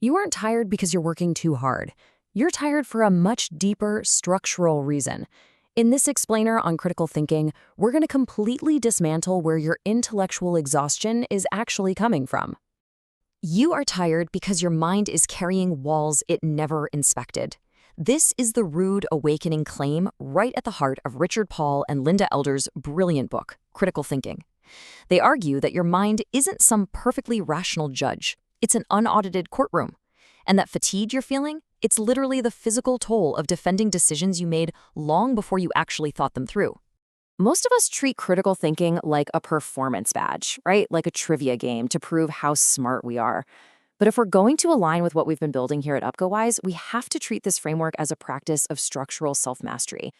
You aren't tired because you're working too hard. You're tired for a much deeper structural reason. In this explainer on critical thinking, we're going to completely dismantle where your intellectual exhaustion is actually coming from. You are tired because your mind is carrying walls it never inspected. This is the rude awakening claim right at the heart of Richard Paul and Linda Elder's brilliant book, Critical Thinking. They argue that your mind isn't some perfectly rational judge. It's an unaudited courtroom. And that fatigue you're feeling, it's literally the physical toll of defending decisions you made long before you actually thought them through. Most of us treat critical thinking like a performance badge, right? Like a trivia game to prove how smart we are. But if we're going to align with what we've been building here at UpGoWise, we have to treat this framework as a practice of structural self-mastery.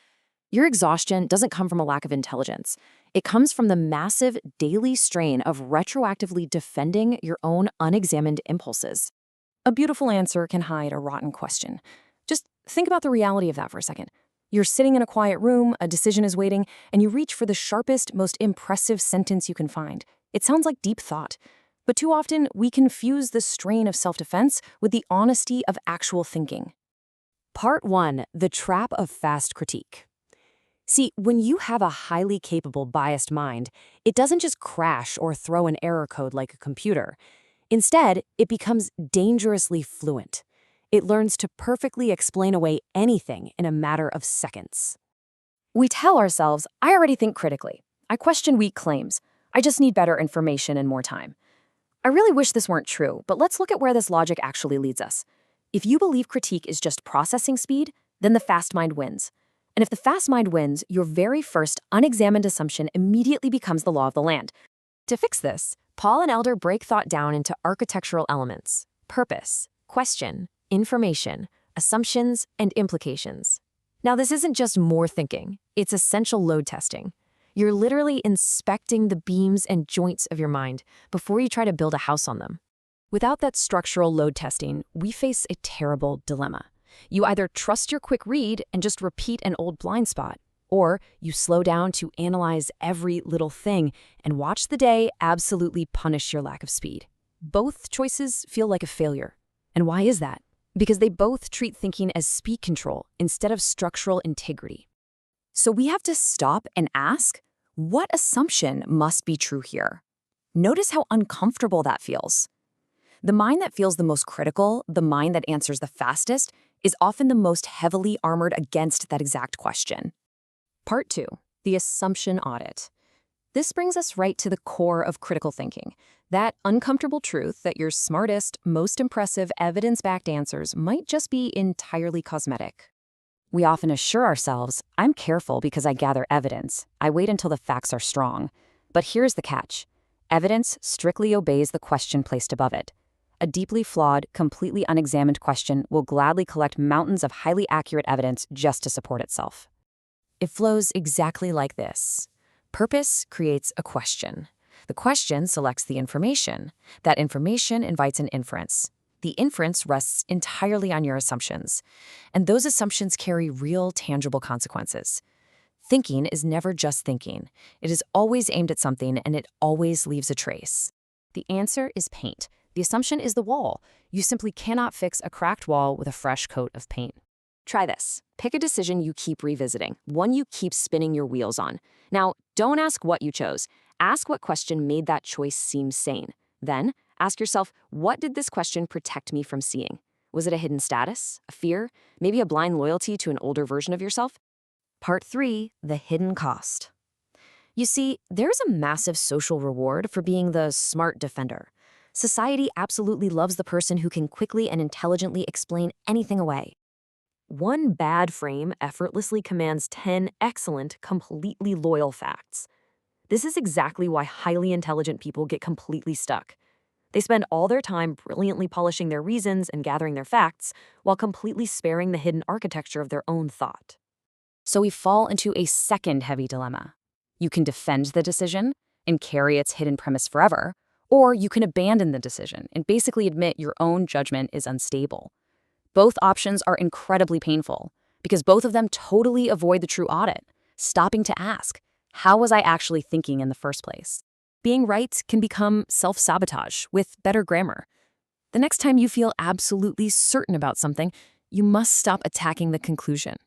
Your exhaustion doesn't come from a lack of intelligence. It comes from the massive daily strain of retroactively defending your own unexamined impulses. A beautiful answer can hide a rotten question. Just think about the reality of that for a second. You're sitting in a quiet room, a decision is waiting, and you reach for the sharpest, most impressive sentence you can find. It sounds like deep thought. But too often, we confuse the strain of self-defense with the honesty of actual thinking. Part 1. The Trap of Fast Critique. See, when you have a highly capable, biased mind, it doesn't just crash or throw an error code like a computer. Instead, it becomes dangerously fluent. It learns to perfectly explain away anything in a matter of seconds. We tell ourselves, I already think critically. I question weak claims. I just need better information and more time. I really wish this weren't true, but let's look at where this logic actually leads us. If you believe critique is just processing speed, then the fast mind wins. And if the fast mind wins, your very first unexamined assumption immediately becomes the law of the land. To fix this, Paul and Elder break thought down into architectural elements: purpose, question, information, assumptions, and implications. Now, this isn't just more thinking, it's essential load testing. You're literally inspecting the beams and joints of your mind before you try to build a house on them. Without that structural load testing, we face a terrible dilemma. You either trust your quick read and just repeat an old blind spot, or you slow down to analyze every little thing and watch the day absolutely punish your lack of speed. Both choices feel like a failure. And why is that? Because they both treat thinking as speed control instead of structural integrity. So we have to stop and ask, what assumption must be true here? Notice how uncomfortable that feels. The mind that feels the most critical, the mind that answers the fastest, is often the most heavily armored against that exact question. Part 2, the assumption audit. This brings us right to the core of critical thinking, that uncomfortable truth that your smartest, most impressive evidence-backed answers might just be entirely cosmetic. We often assure ourselves, I'm careful because I gather evidence. I wait until the facts are strong. But here's the catch. Evidence strictly obeys the question placed above it. A deeply flawed, completely unexamined question will gladly collect mountains of highly accurate evidence just to support itself. It flows exactly like this. Purpose creates a question. The question selects the information. That information invites an inference. The inference rests entirely on your assumptions. And those assumptions carry real, tangible consequences. Thinking is never just thinking. It is always aimed at something, and it always leaves a trace. The answer is paint. The assumption is the wall. You simply cannot fix a cracked wall with a fresh coat of paint. Try this. Pick a decision you keep revisiting, one you keep spinning your wheels on. Now, don't ask what you chose. Ask what question made that choice seem sane. Then, ask yourself, what did this question protect me from seeing? Was it a hidden status, a fear, maybe a blind loyalty to an older version of yourself? Part 3, the hidden cost. You see, there's a massive social reward for being the smart defender. Society absolutely loves the person who can quickly and intelligently explain anything away. One bad frame effortlessly commands 10 excellent, completely loyal facts. This is exactly why highly intelligent people get completely stuck. They spend all their time brilliantly polishing their reasons and gathering their facts, while completely sparing the hidden architecture of their own thought. So we fall into a second heavy dilemma. You can defend the decision and carry its hidden premise forever, or you can abandon the decision and basically admit your own judgment is unstable. Both options are incredibly painful because both of them totally avoid the true audit, stopping to ask, how was I actually thinking in the first place? Being right can become self-sabotage with better grammar. The next time you feel absolutely certain about something, you must stop attacking the conclusion.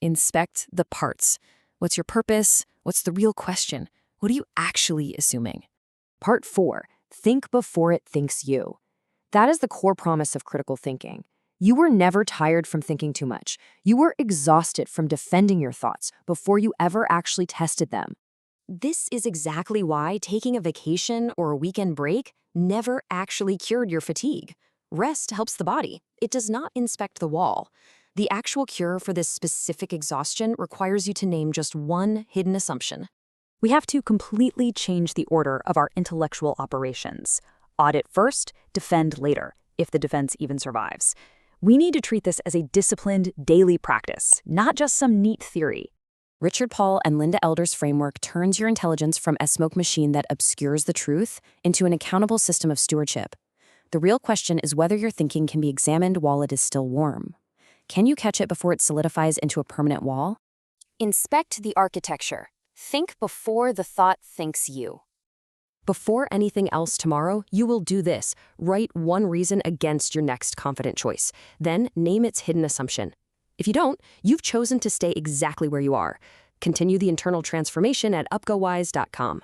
Inspect the parts. What's your purpose? What's the real question? What are you actually assuming? Part 4. Think before it thinks you. That is the core promise of critical thinking. You were never tired from thinking too much. You were exhausted from defending your thoughts before you ever actually tested them. This is exactly why taking a vacation or a weekend break never actually cured your fatigue. Rest helps the body. It does not inspect the wall. The actual cure for this specific exhaustion requires you to name just one hidden assumption. We have to completely change the order of our intellectual operations. Audit first, defend later, if the defense even survives. We need to treat this as a disciplined, daily practice, not just some neat theory. Richard Paul and Linda Elder's framework turns your intelligence from a smoke machine that obscures the truth into an accountable system of stewardship. The real question is whether your thinking can be examined while it is still warm. Can you catch it before it solidifies into a permanent wall? Inspect the architecture. Think before the thought thinks you. Before anything else tomorrow, you will do this. Write one reason against your next confident choice. Then name its hidden assumption. If you don't, you've chosen to stay exactly where you are. Continue the internal transformation at upgowise.com.